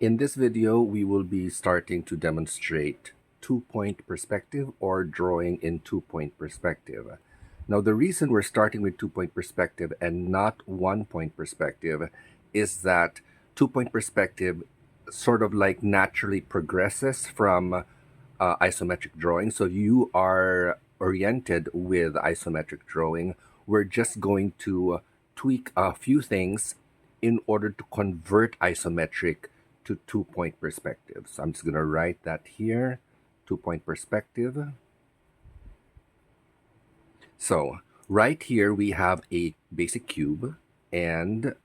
In this video, we will be starting to demonstrate two-point perspective or drawing in two-point perspective. Now, the reason we're starting with two-point perspective and not one-point perspective is that two-point perspective sort of like naturally progresses from isometric drawing. So you are oriented with isometric drawing. We're just going to tweak a few things in order to convert isometric to two-point perspective. So I'm just going to write that here, two-point perspective. So right here we have a basic cube, and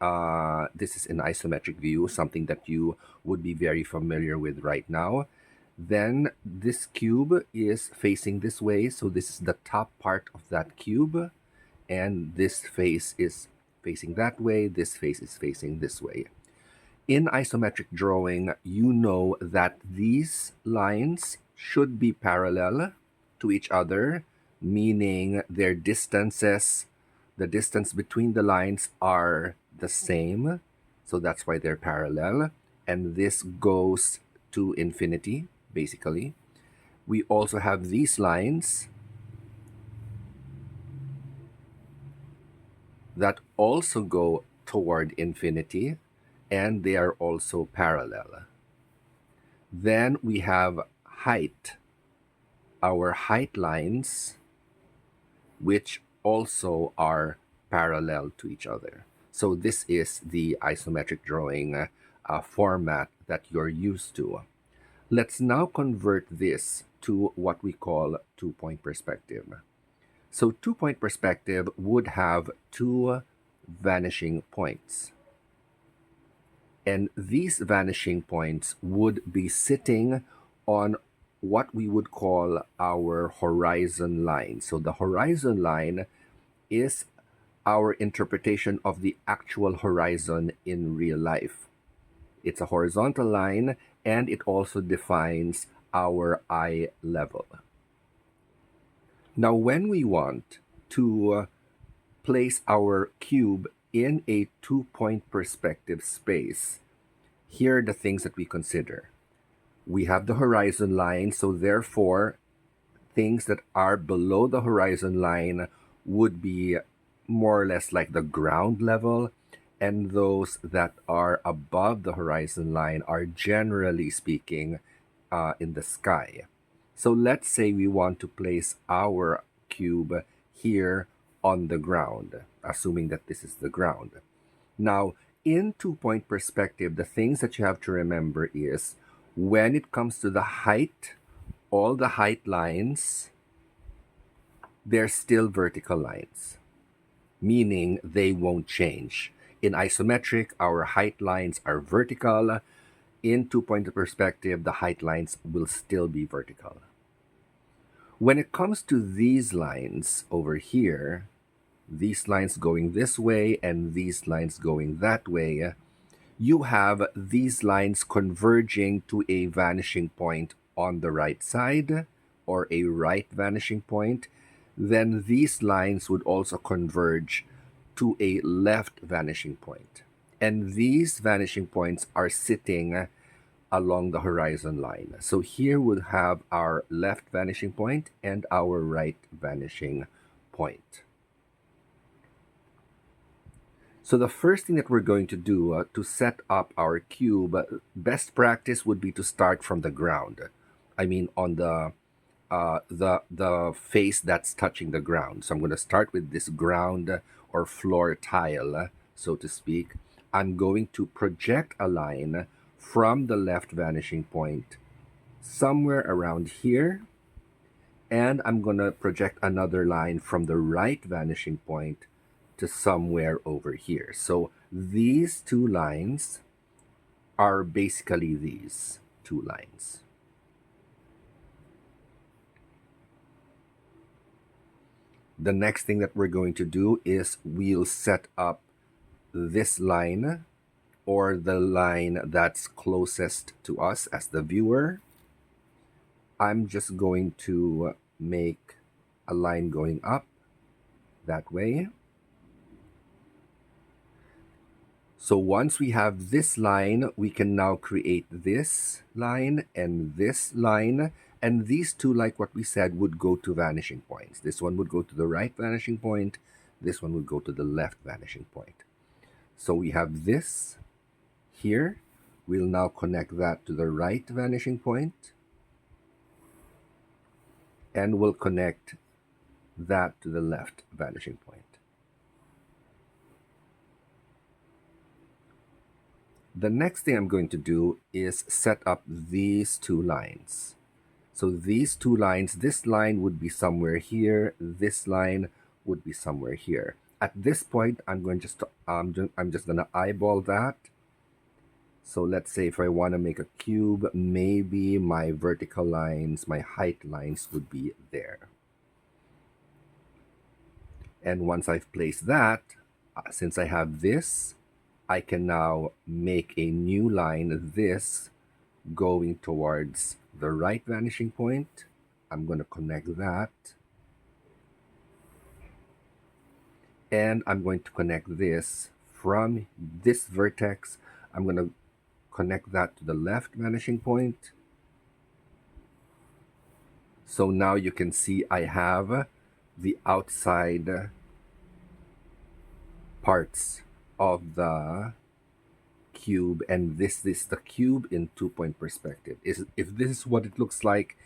this is an isometric view, something that you would be very familiar with right now. Then this cube is facing this way, so this is the top part of that cube, and this face is facing that way, this face is facing this way. In isometric drawing, you know that these lines should be parallel to each other, meaning their distances, the distance between the lines are the same. So that's why they're parallel. And this goes to infinity, basically. We also have these lines that also go toward infinity, and they are also parallel. Then we have height, our height lines, which also are parallel to each other. So this is the isometric drawing format that you're used to. Let's now convert this to what we call two-point perspective. So two-point perspective would have two vanishing points. And these vanishing points would be sitting on what we would call our horizon line. So the horizon line is our interpretation of the actual horizon in real life. It's a horizontal line, and it also defines our eye level. Now, when we want to place our cube in a two-point perspective space, here are the things that we consider. We have the horizon line, so therefore, things that are below the horizon line would be more or less like the ground level, and those that are above the horizon line are generally speaking in the sky. So let's say we want to place our cube here on the ground, assuming that this is the ground. Now, in two-point perspective, the things that you have to remember is when it comes to the height, all the height lines, they're still vertical lines, meaning they won't change. In isometric, our height lines are vertical. In two-point perspective, the height lines will still be vertical. When it comes to these lines over here, these lines going this way and these lines going that way, you have these lines converging to a vanishing point on the right side, or a right vanishing point. Then these lines would also converge to a left vanishing point. And these vanishing points are sitting along the horizon line. So here we'll have our left vanishing point and our right vanishing point. So the first thing that we're going to do to set up our cube, best practice would be to start from the ground. I mean on the face that's touching the ground. So I'm going to start with this ground or floor tile, so to speak. I'm going to project a line from the left vanishing point somewhere around here, and I'm going to project another line from the right vanishing point to somewhere over here. So these two lines are basically these two lines. The next thing that we're going to do is we'll set up this line, or the line that's closest to us as the viewer. I'm just going to make a line going up that way. So once we have this line, we can now create this line, and these two, like what we said, would go to vanishing points. This one would go to the right vanishing point, this one would go to the left vanishing point. So we have this here. We'll now connect that to the right vanishing point, and we'll connect that to the left vanishing point. The next thing I'm going to do is set up these two lines. So these two lines, this line would be somewhere here, this line would be somewhere here. At this point, I'm just going to eyeball that. So let's say if I want to make a cube, maybe my vertical lines, my height lines would be there. And once I've placed that, since I have this, I can now make a new line, this going towards the right vanishing point. I'm going to connect that. And I'm going to connect this from this vertex. I'm going to connect that to the left vanishing point. So now you can see I have the outside parts of the cube, and this is the cube in 2-point perspective. If this is what it looks like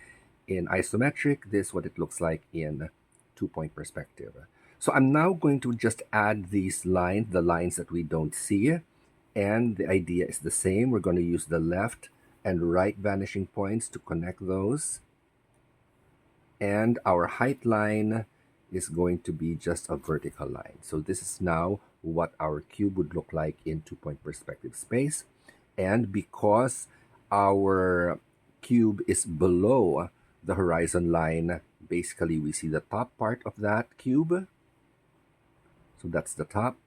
in isometric, this is what it looks like in 2-point perspective. So I'm now going to just add these lines, the lines that we don't see, and the idea is the same. We're going to use the left and right vanishing points to connect those, and our height line is going to be just a vertical line. So this is now what our cube would look like in 2-point perspective space. And because our cube is below the horizon line, basically we see the top part of that cube. So that's the top.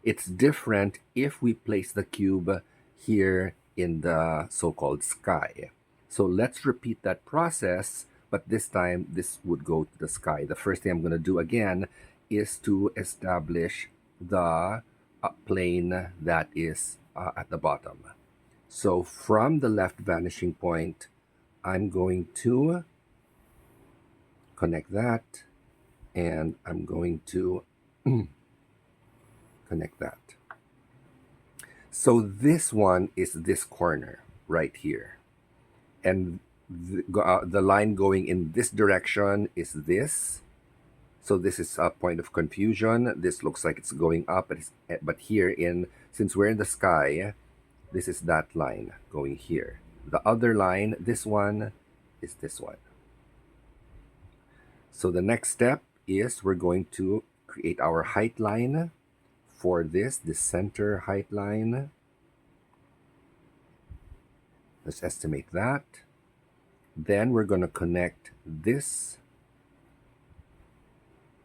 It's different if we place the cube here in the so-called sky. So let's repeat that process, but this time this would go to the sky. The first thing I'm going to do again is to establish the plane that is at the bottom. So from the left vanishing point, I'm going to connect that, and I'm going to connect that. So this one is this corner right here, and the line going in this direction is this. So this is a point of confusion. This looks like it's going up, but here, since we're in the sky, this is that line going here. The other line, this one, is this one. So the next step is we're going to create our height line for this center height line. Let's estimate that. Then we're going to connect this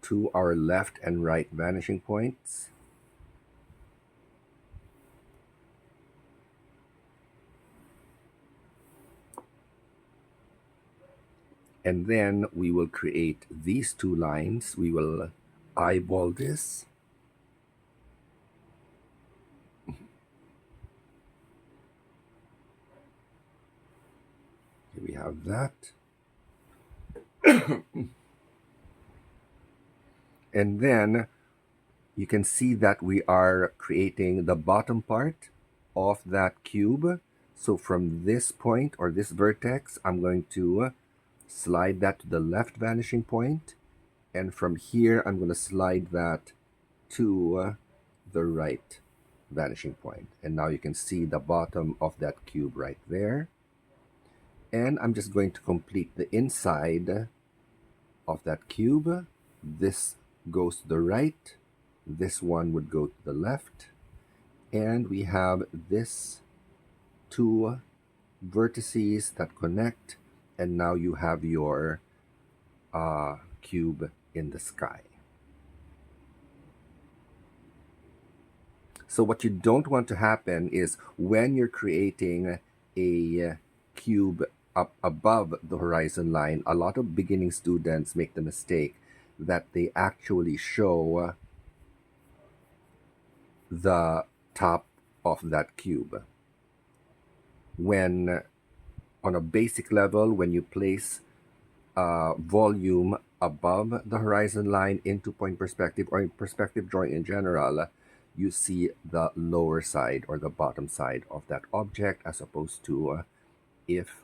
to our left and right vanishing points. And then we will create these two lines. We will eyeball this. Here we have that. And then you can see that we are creating the bottom part of that cube. So from this point or this vertex, I'm going to slide that to the left vanishing point. And from here, I'm going to slide that to the right vanishing point. And now you can see the bottom of that cube right there. And I'm just going to complete the inside of that cube. This goes to the right, this one would go to the left, and we have this two vertices that connect, and now you have your cube in the sky. So what you don't want to happen is when you're creating a cube up above the horizon line, a lot of beginning students make the mistake that they actually show the top of that cube. When on a basic level, when you place volume above the horizon line in 2-point perspective or in perspective drawing in general, you see the lower side or the bottom side of that object, as opposed to if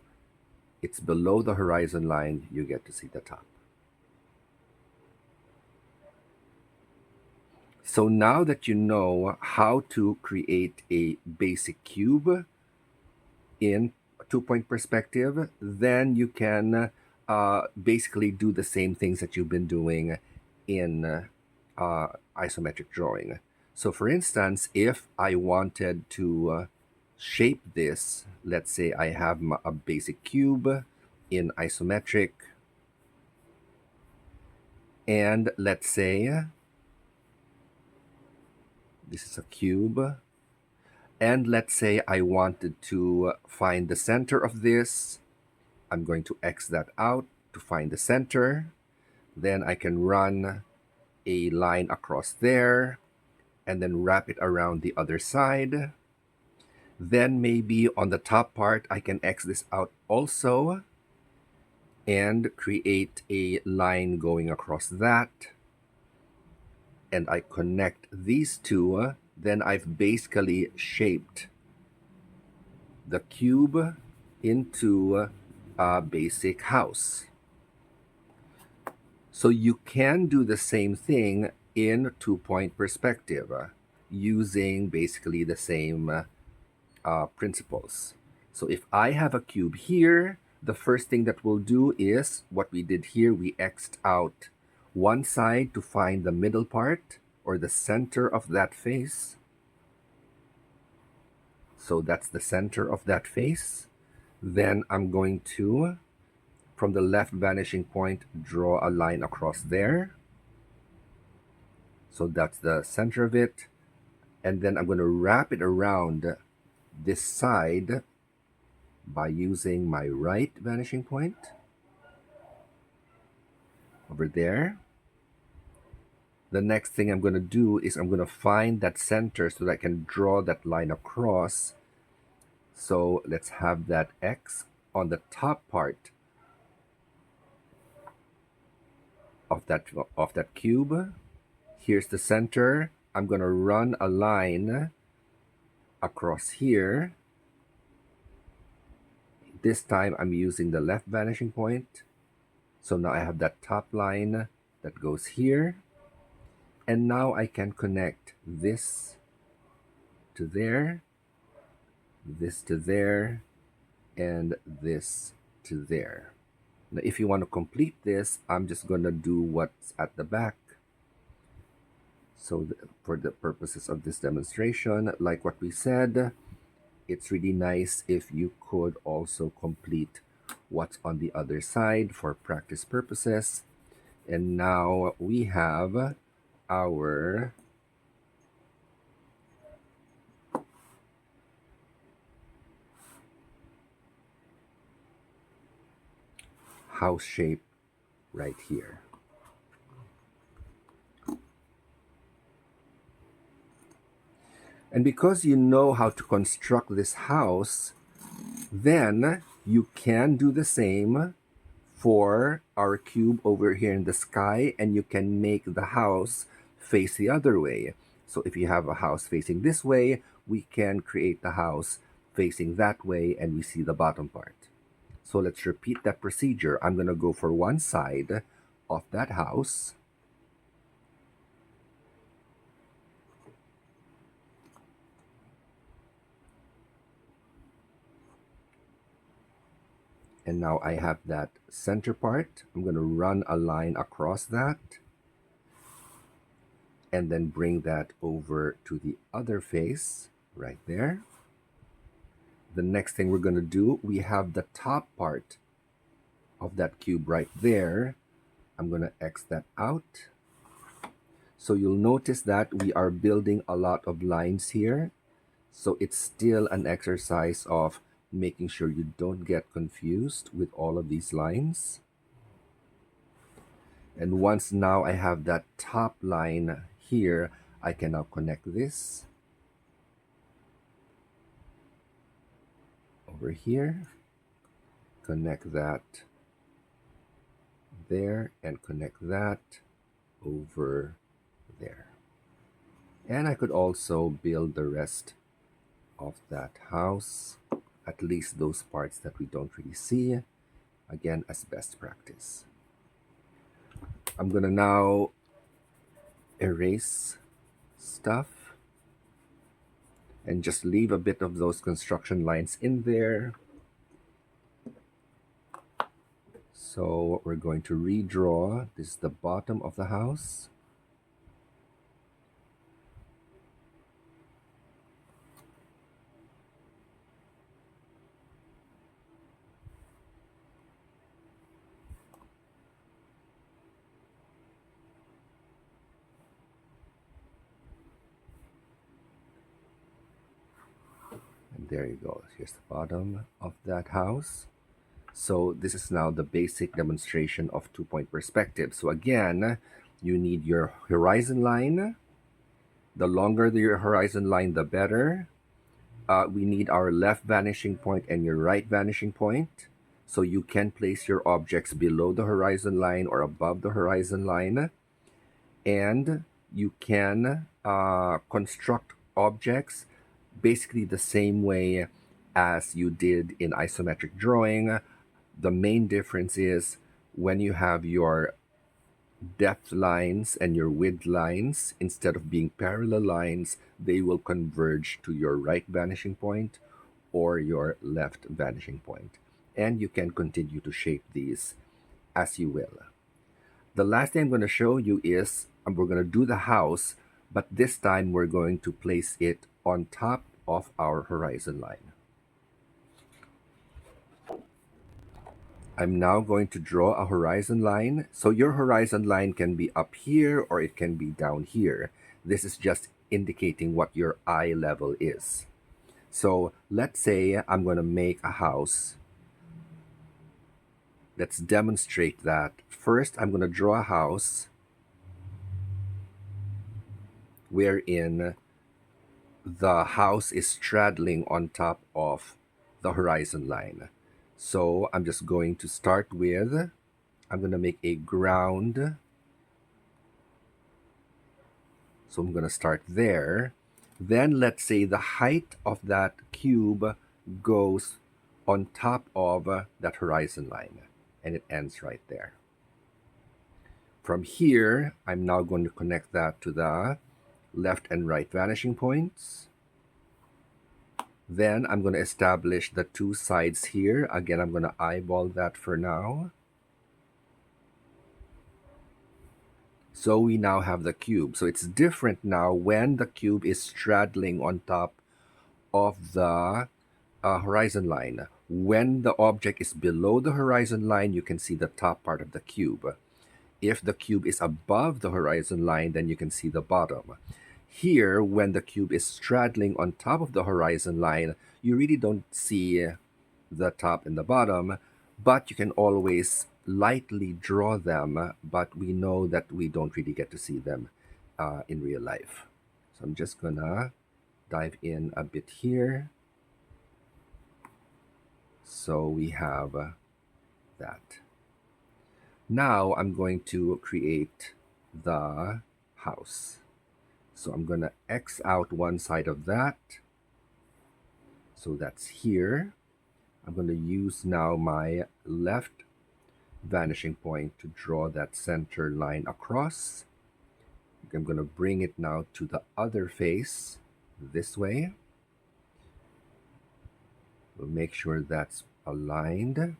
it's below the horizon line, you get to see the top. So now that you know how to create a basic cube in 2-point perspective, then you can basically do the same things that you've been doing in isometric drawing. So for instance, if I wanted to shape this, let's say I have a basic cube in isometric, and let's say this is a cube, and let's say I wanted to find the center of this. I'm going to X that out to find the center. Then I can run a line across there and then wrap it around the other side. Then maybe on the top part, I can X this out also and create a line going across that. And I connect these two, then I've basically shaped the cube into a basic house. So you can do the same thing in 2-point perspective using basically the same principles. So if I have a cube here, the first thing that we'll do is what we did here. We X'd out one side to find the middle part or the center of that face. So that's the center of that face. Then I'm going to, from the left vanishing point, draw a line across there. So that's the center of it. And then I'm going to wrap it around this side by using my right vanishing point over there. The next thing I'm going to do is I'm going to find that center so that I can draw that line across. So let's have that X on the top part of that cube. Here's the center. I'm going to run a line across here. This time I'm using the left vanishing point. So now I have that top line that goes here. And now I can connect this to there, this to there, and this to there. Now, if you want to complete this, I'm just going to do what's at the back. So for the purposes of this demonstration, like what we said, it's really nice if you could also complete what's on the other side for practice purposes. And now we have our house shape right here. And because you know how to construct this house, then you can do the same for our cube over here in the sky, and you can make the house face the other way. So if you have a house facing this way, we can create the house facing that way, and we see the bottom part. So let's repeat that procedure. I'm going to go for one side of that house. And now I have that center part. I'm going to run a line across that and then bring that over to the other face right there. The next thing we're going to do, we have the top part of that cube right there. I'm going to X that out. So you'll notice that we are building a lot of lines here. So it's still an exercise of making sure you don't get confused with all of these lines. And once now I have that top line here, I can now connect this over here, connect that there, and connect that over there. And I could also build the rest of that house, at least those parts that we don't really see, again as best practice. I'm gonna now erase stuff and just leave a bit of those construction lines in there. So what we're going to redraw, this is the bottom of the house. And there you go, here's the bottom of that house. So this is now the basic demonstration of two-point perspective. So again, you need your horizon line. The longer your horizon line, the better. We need our left vanishing point and your right vanishing point. So you can place your objects below the horizon line or above the horizon line. And you can construct objects basically the same way as you did in isometric drawing. The main difference is when you have your depth lines and your width lines, instead of being parallel lines, they will converge to your right vanishing point or your left vanishing point. And you can continue to shape these as you will. The last thing I'm going to show you is we're going to do the house, but this time we're going to place it on top of our horizon line. I'm now going to draw a horizon line. So your horizon line can be up here or it can be down here. This is just indicating what your eye level is. So let's say I'm going to make a house. Let's demonstrate that. First, I'm going to draw a house wherein the house is straddling on top of the horizon line. So I'm just going to start with, I'm going to make a ground. So I'm going to start there. Then let's say the height of that cube goes on top of that horizon line, and it ends right there. From here, I'm now going to connect that to the left and right vanishing points. Then I'm going to establish the two sides here. Again, I'm going to eyeball that for now. So we now have the cube. So it's different now when the cube is straddling on top of the horizon line. When the object is below the horizon line, you can see the top part of the cube. If the cube is above the horizon line, then you can see the bottom. Here, when the cube is straddling on top of the horizon line, you really don't see the top and the bottom, but you can always lightly draw them, but we know that we don't really get to see them in real life. So I'm just gonna dive in a bit here. So we have that. Now I'm going to create the house. So I'm going to X out one side of that. So that's here. I'm going to use now my left vanishing point to draw that center line across. I'm going to bring it now to the other face this way. We'll make sure that's aligned.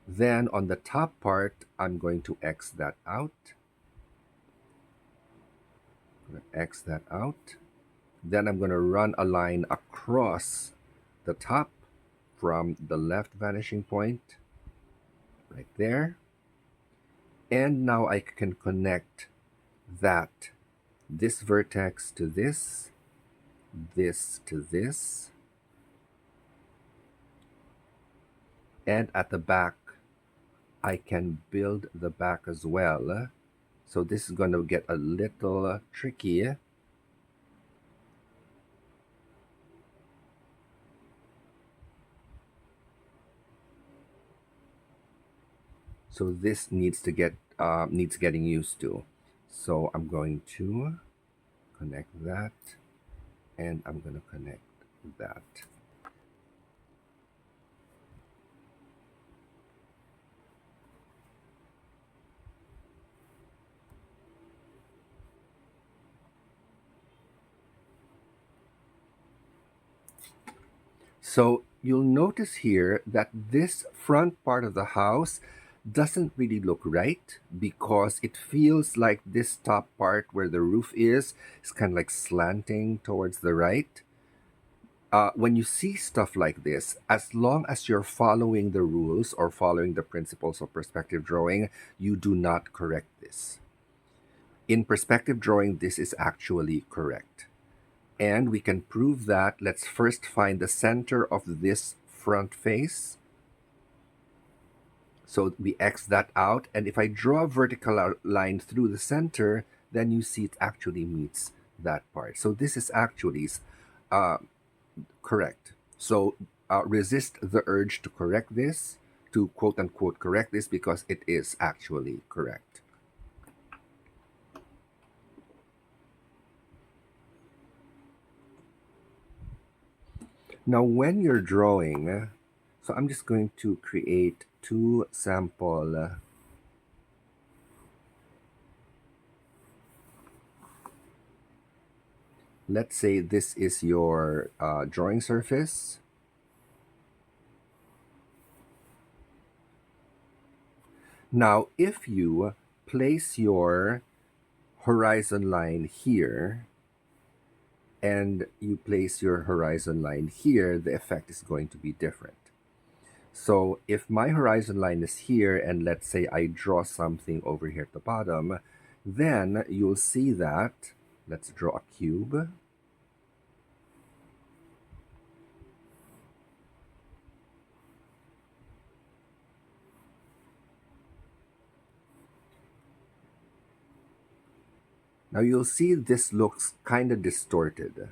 Then on the top part, I'm going to X that out. I'm going to X that out. Then I'm going to run a line across the top from the left vanishing point right there. And now I can connect this vertex to this to this. And at the back, I can build the back as well. So this is going to get a little tricky. So this needs getting used to. So I'm going to connect that, and I'm going to connect that. So you'll notice here that this front part of the house doesn't really look right because it feels like this top part where the roof is kind of like slanting towards the right. When you see stuff like this, as long as you're following the rules or following the principles of perspective drawing, you do not correct this. In perspective drawing, this is actually correct. And we can prove that. Let's first find the center of this front face. So we X that out. And if I draw a vertical line through the center, then you see it actually meets that part. So this is actually uh, correct. So resist the urge to correct this, to quote unquote correct this, because it is actually correct. Now, when you're drawing, so I'm just going to create two sample. Let's say this is your drawing surface. Now, if you place your horizon line here and you place your horizon line here, the effect is going to be different. So if my horizon line is here, and let's say I draw something over here at the bottom, then you'll see that, let's draw a cube. Now you'll see this looks kind of distorted.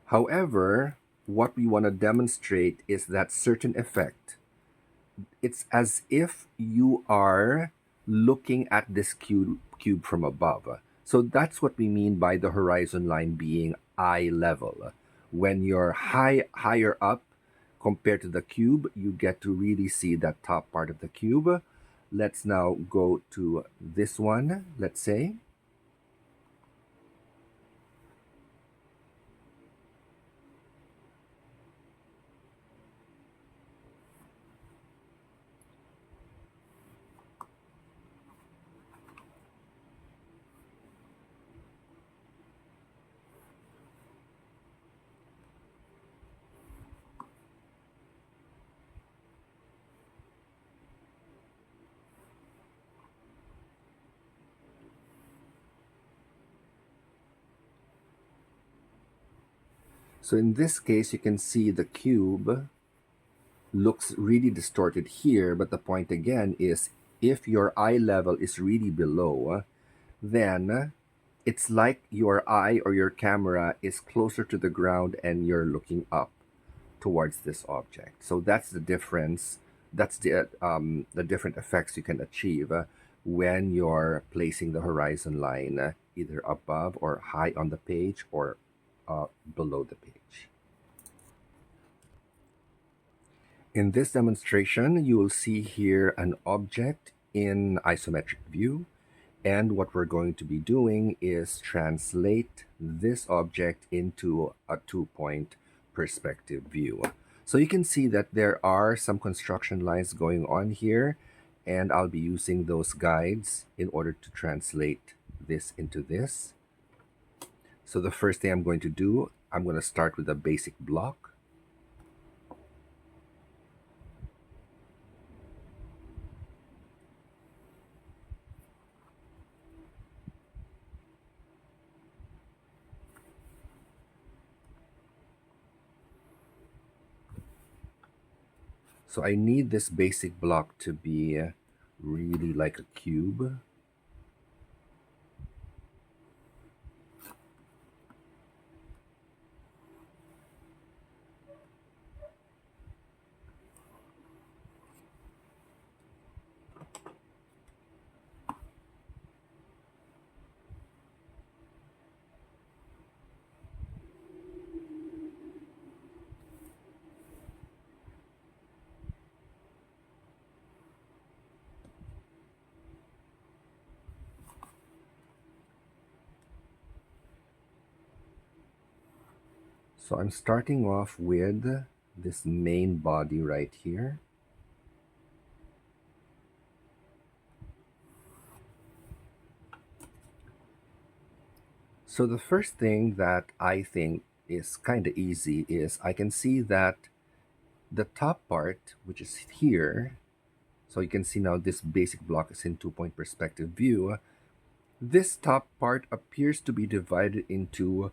However, what we want to demonstrate is that certain effect. It's as if you are looking at this cube from above. So that's what we mean by the horizon line being eye level. When you're higher up compared to the cube, you get to really see that top part of the cube. Let's now go to this one, let's say. So in this case, you can see the cube looks really distorted here, but the point again is if your eye level is really below, then it's like your eye or your camera is closer to the ground and you're looking up towards this object. So that's the difference. That's the different effects you can achieve when you're placing the horizon line either above or high on the page or below the page. In this demonstration, you will see here an object in isometric view. And what we're going to be doing is translate this object into a 2-point perspective view. So you can see that there are some construction lines going on here, and I'll be using those guides in order to translate this into this. So the first thing I'm going to do, I'm going to start with a basic block. So I need this basic block to be really like a cube. So I'm starting off with this main body right here. So the first thing that I think is kind of easy is I can see that the top part, which is here, so you can see now this basic block is in 2-point perspective view. This top part appears to be divided into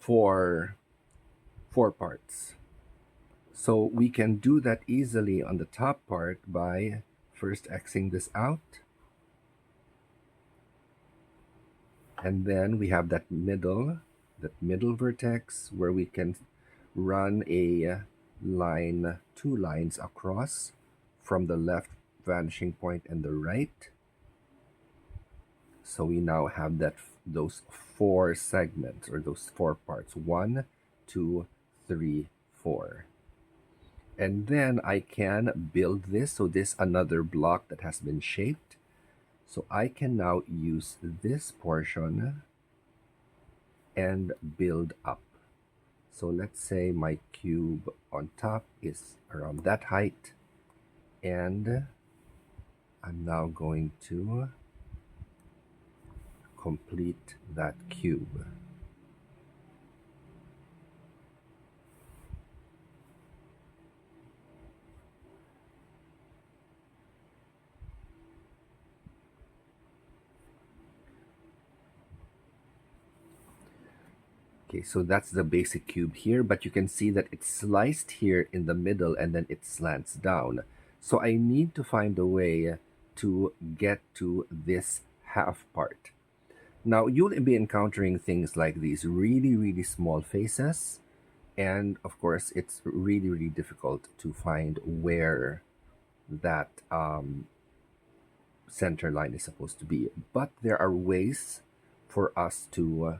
four parts. So we can do that easily on the top part by first Xing this out. And then we have that middle vertex where we can run a line, two lines across from the left vanishing point and the right. So we now have those four segments, or those four parts: 1, 2, 3, 4. And then I can build this. So this another block that has been shaped. So I can now use this portion and build up. So let's say my cube on top is around that height, and I'm now going to complete that cube. Okay, so that's the basic cube here, but you can see that it's sliced here in the middle and then it slants down. So I need to find a way to get to this half part. Now you'll be encountering things like these really small faces, and of course it's really difficult to find where that center line is supposed to be. But there are ways for us to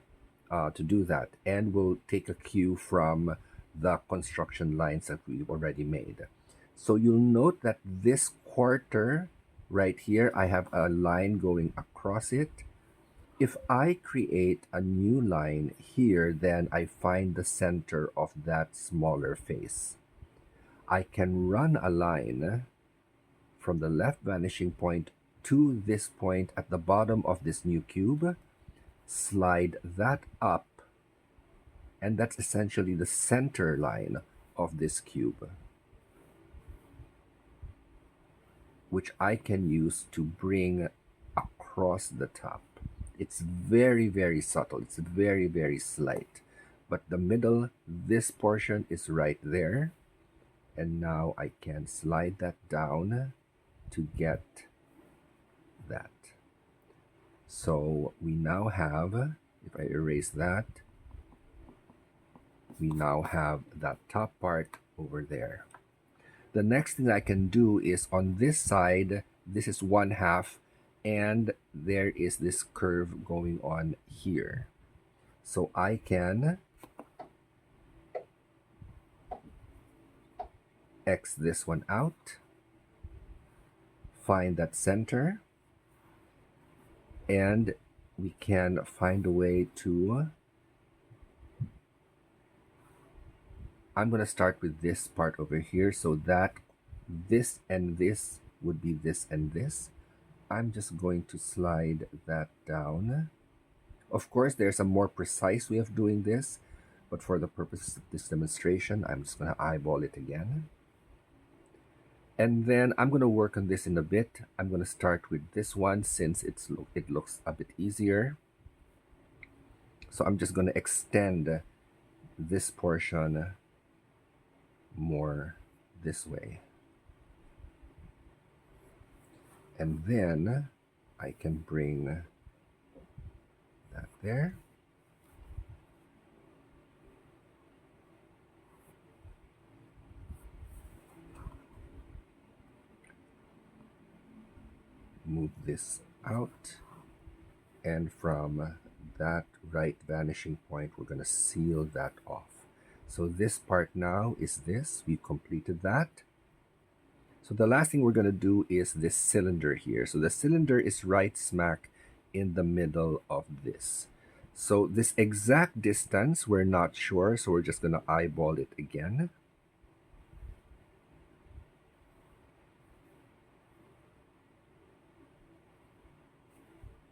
do that, and we'll take a cue from the construction lines that we've already made. So you'll note that this quarter right here, I have a line going across it. If I create a new line here, then I find the center of that smaller face. I can run a line from the left vanishing point to this point at the bottom of this new cube, slide that up, and that's essentially the center line of this cube, which I can use to bring across the top. It's very subtle, it's very slight, but the middle, this portion is right there, and now I can slide that down to get that. So we now have, if I erase that, we now have that top part over there. The next thing I can do is on this side, this is 1/2, and there is this curve going on here. So I can X this one out, find that center, and we can find a way to, I'm going to start with this part over here, so that this and this would be this and this. I'm just going to slide that down. Of course, there's a more precise way of doing this, but for the purposes of this demonstration, I'm just going to eyeball it again. And then I'm going to work on this in a bit. I'm going to start with this one since it looks a bit easier. So I'm just going to extend this portion more this way. And then I can bring that there. Move this out, and from that right vanishing point, we're going to seal that off. So this part now is this. We completed that. So the last thing we're going to do is this cylinder here. So the cylinder is right smack in the middle of this. So this exact distance, we're not sure, so we're just gonna eyeball it again.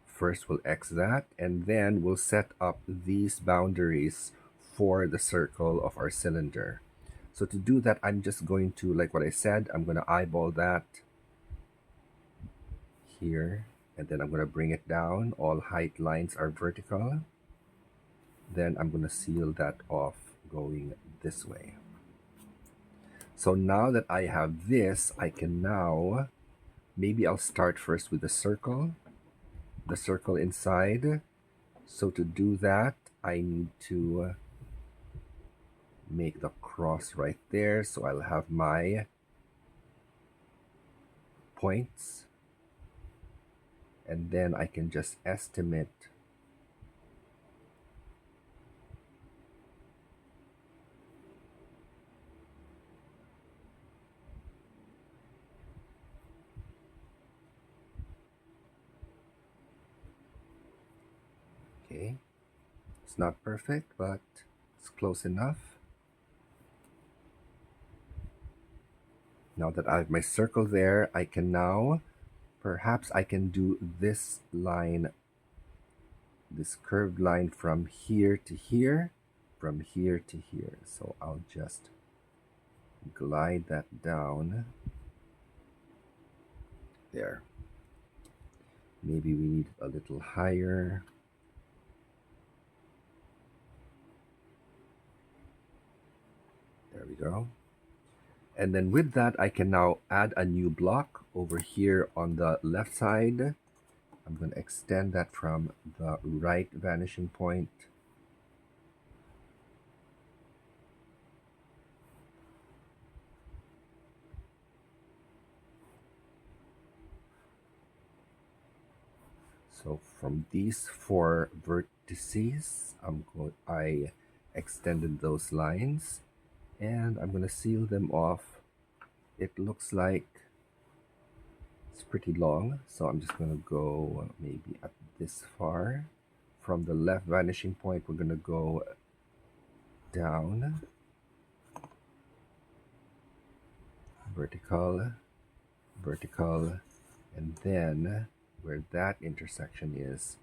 First, we'll X that, and then we'll set up these boundaries for the circle of our cylinder. So to do that, I'm just going to, like what I said, I'm going to eyeball that here, and then I'm going to bring it down. All height lines are vertical. Then I'm going to seal that off going this way. So now that I have this, I can now, maybe I'll start first with the circle inside. So to do that, I need to make the cross right there. So I'll have my points, and then I can just estimate okay. It's not perfect, but it's close enough. Now that I have my circle there, I can now, perhaps I can do this line, this curved line from here to here, from here to here. So I'll just glide that down there. Maybe we need a little higher. There we go. And then with that, I can now add a new block over here on the left side. I'm going to extend that from the right vanishing point. So from these four vertices, I extended those lines, and I'm going to seal them off. It looks like it's pretty long, so I'm just going to go maybe at this far. From the left vanishing point, we're going to go down, vertical, vertical, and then where that intersection is,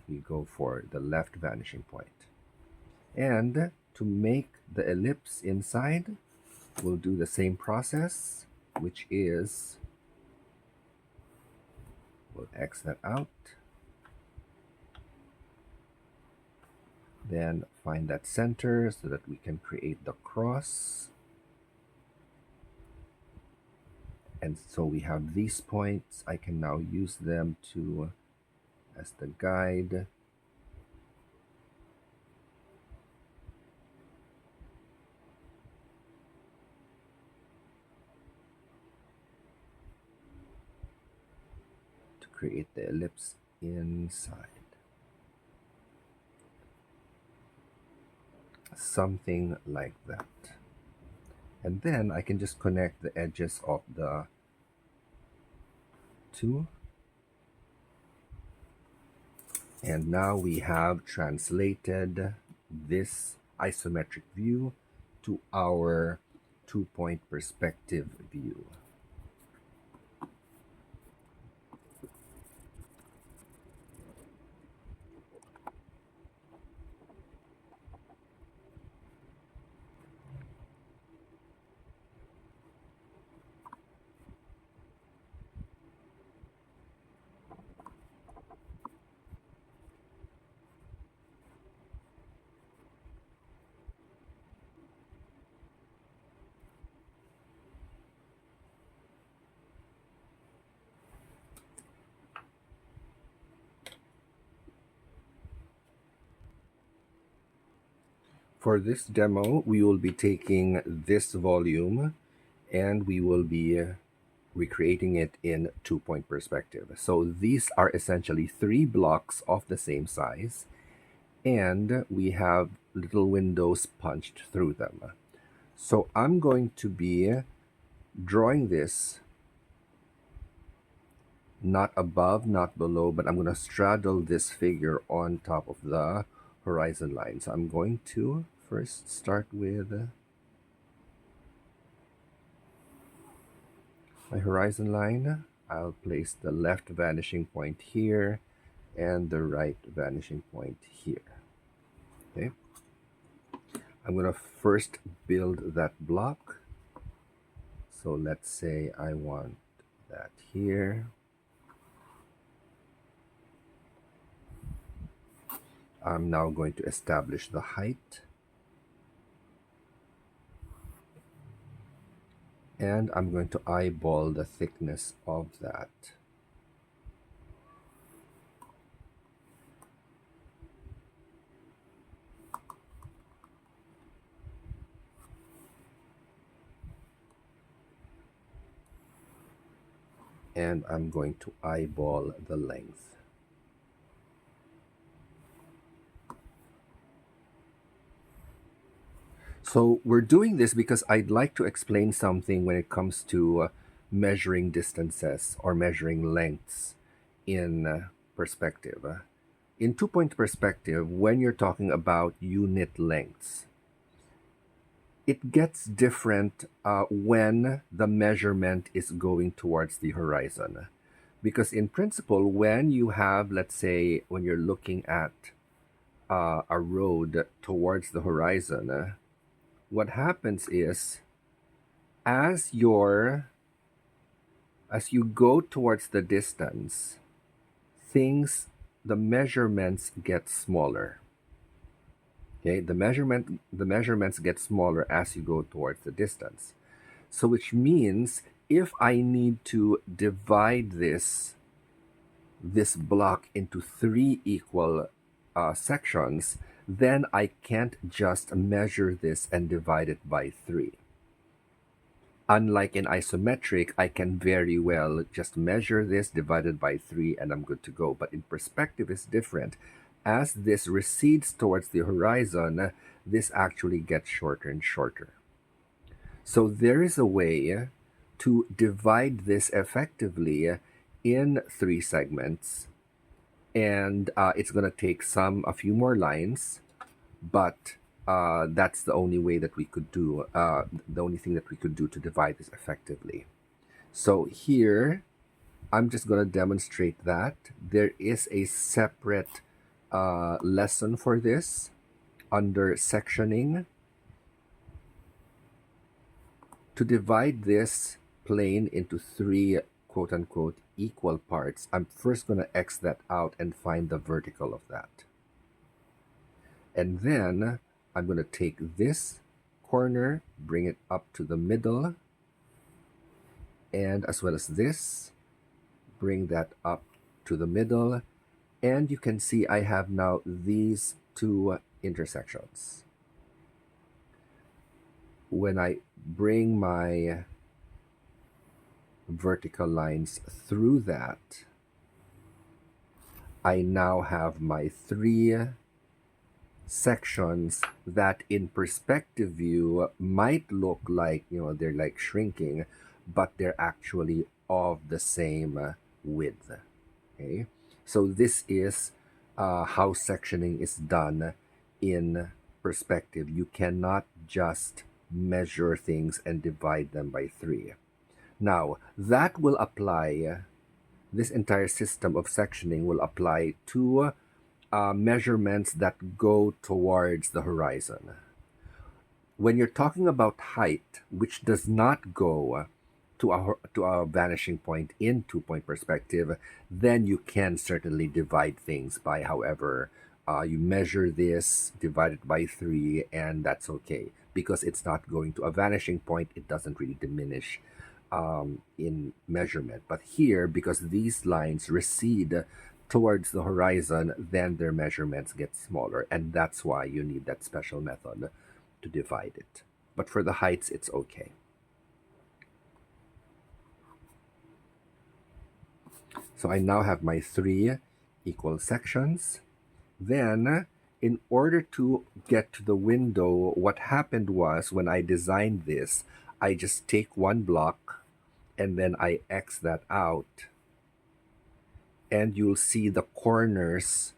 we go for the left vanishing point. And to make the ellipse inside, we'll do the same process, which is, we'll X that out, then find that center so that we can create the cross. And so we have these points. I can now use them to as the guide. To create the ellipse inside. Something like that. And then I can just connect the edges of the two. And now we have translated this isometric view to our 2-point perspective view. For this demo, we will be taking this volume and we will be recreating it in 2-point perspective. So these are essentially 3 blocks of the same size, and we have little windows punched through them. So I'm going to be drawing this not above, not below, but I'm going to straddle this figure on top of the horizon line. So I'm going to first start with my horizon line. I'll place the left vanishing point here and the right vanishing point here. Okay. I'm going to first build that block. So let's say I want that here. I'm now going to establish the height. And I'm going to eyeball the thickness of that. And I'm going to eyeball the length. So we're doing this because I'd like to explain something when it comes to measuring distances or measuring lengths in perspective. In two-point perspective, when you're talking about unit lengths, it gets different when the measurement is going towards the horizon. Because in principle, when you have, let's say, when you're looking at a road towards the horizon, what happens is as you go towards the distance, the measurements get smaller. Okay, the measurements get smaller as you go towards the distance. So which means if I need to divide this block into 3 equal sections, then I can't just measure this and divide it by 3. Unlike in isometric, I can very well just measure this, divide it by 3, and I'm good to go. But in perspective, it's different. As this recedes towards the horizon, this actually gets shorter and shorter. So there is a way to divide this effectively in 3 segments, and it's going to take a few more lines, but that's the only way that we could do, the only thing that we could do to divide this effectively. So here, I'm just going to demonstrate that. There is a separate lesson for this under sectioning. To divide this plane into 3 quote-unquote equal parts, I'm first going to X that out and find the vertical of that. And then I'm going to take this corner, bring it up to the middle, and as well as this, bring that up to the middle. And you can see I have now these 2 intersections. When I bring my vertical lines through that, I now have my 3 sections that in perspective view might look like, they're like shrinking, but they're actually of the same width. Okay, so this is how sectioning is done in perspective. You cannot just measure things and divide them by 3. Now, that will apply, this entire system of sectioning will apply to measurements that go towards the horizon. When you're talking about height, which does not go to a vanishing point in two-point perspective, then you can certainly divide things by however you measure this, divide it by 3, and that's okay. Because it's not going to a vanishing point, it doesn't really diminish in measurement. But here, because these lines recede towards the horizon, then their measurements get smaller, and that's why you need that special method to divide it. But for the heights, it's okay. So I now have my 3 equal sections. Then, in order to get to the window, what happened was when I designed this, I just take one block and then I X that out. And you'll see the corners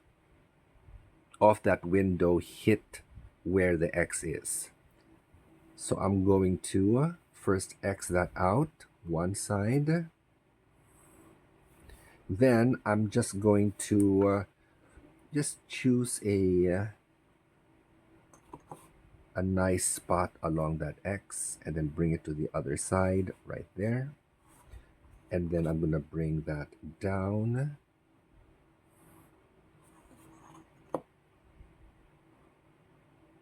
of that window hit where the X is. So I'm going to first X that out, one side. Then I'm just going to just choose a nice spot along that X and then bring it to the other side right there. And then I'm going to bring that down.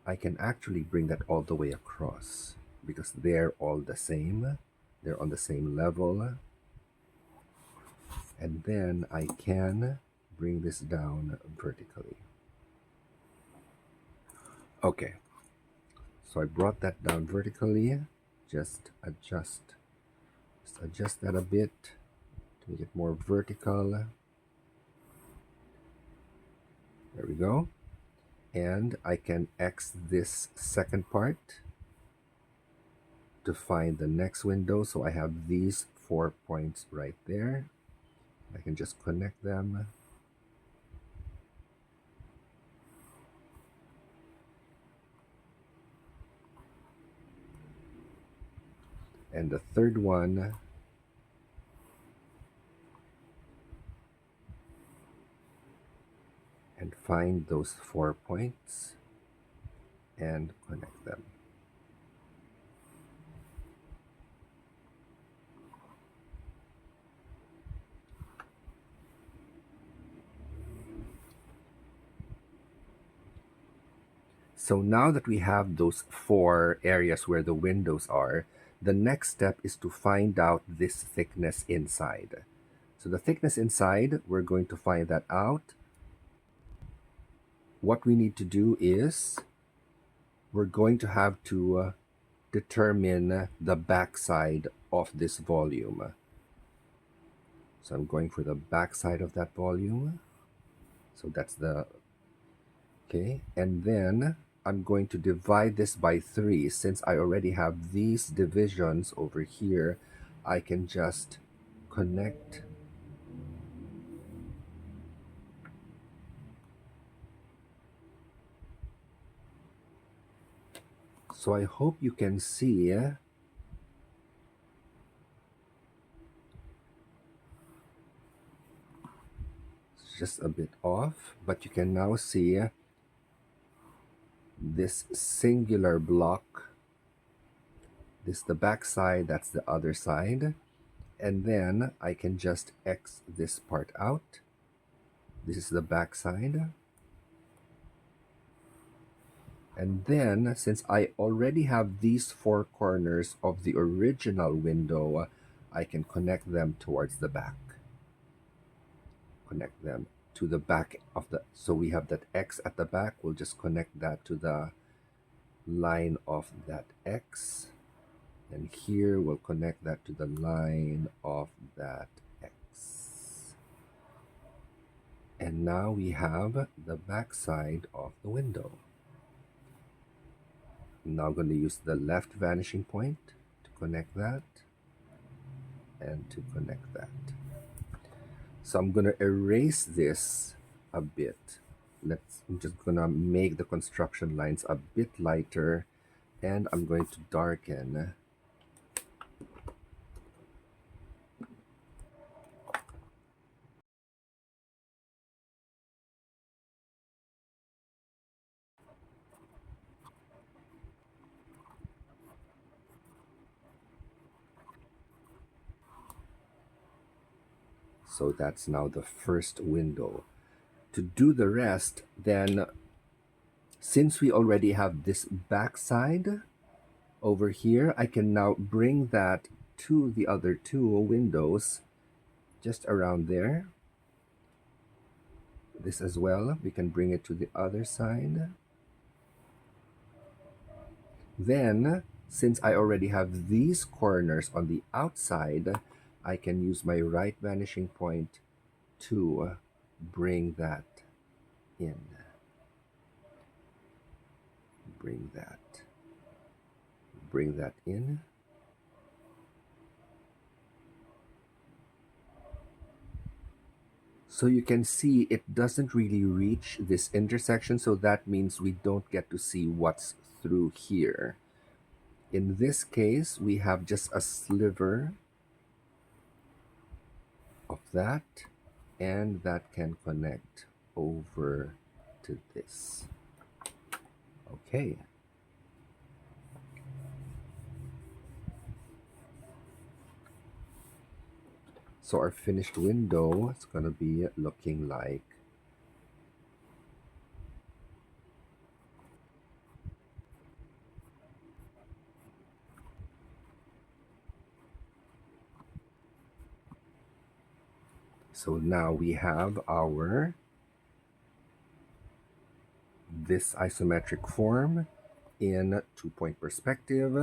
I can actually bring that all the way across because they're all the same. They're on the same level. And then I can bring this down vertically. Okay, so I brought that down vertically. Just adjust that a bit to make it more vertical. There we go. And I can X this second part to find the next window. So I have these 4 points right there. I can just connect them. And the third one, and find those 4 points and connect them. So now that we have those 4 areas where the windows are, the next step is to find out this thickness inside. So the thickness inside, we're going to find that out. What we need to do is we're going to have to determine the backside of this volume. So I'm going for the backside of that volume. So that's the, okay. And then I'm going to divide this by 3. Since I already have these divisions over here, I can just connect. So I hope you can see. It's just a bit off, but you can now see this singular block. This is the back side, that's the other side. And then I can just X this part out. This is the back side. And then, since I already have these 4 corners of the original window, I can connect them towards the back. Connect them to the back of the, so we have that X at the back. We'll just connect that to the line of that X. And here we'll connect that to the line of that X. And now we have the back side of the window. I'm now going to use the left vanishing point to connect that and to connect that. So I'm going to erase this a bit. I'm just going to make the construction lines a bit lighter, and I'm going to darken. So that's now the first window. To do the rest, then, since we already have this back side over here, I can now bring that to the other 2 windows just around there. This as well, we can bring it to the other side. Then, since I already have these corners on the outside, I can use my right vanishing point to bring that in. Bring that in. So you can see it doesn't really reach this intersection, so that means we don't get to see what's through here. In this case, we have just a sliver of that, and that can connect over to this. Okay. So our finished window is going to be looking like so. Now we have our this isometric form in 2-point perspective.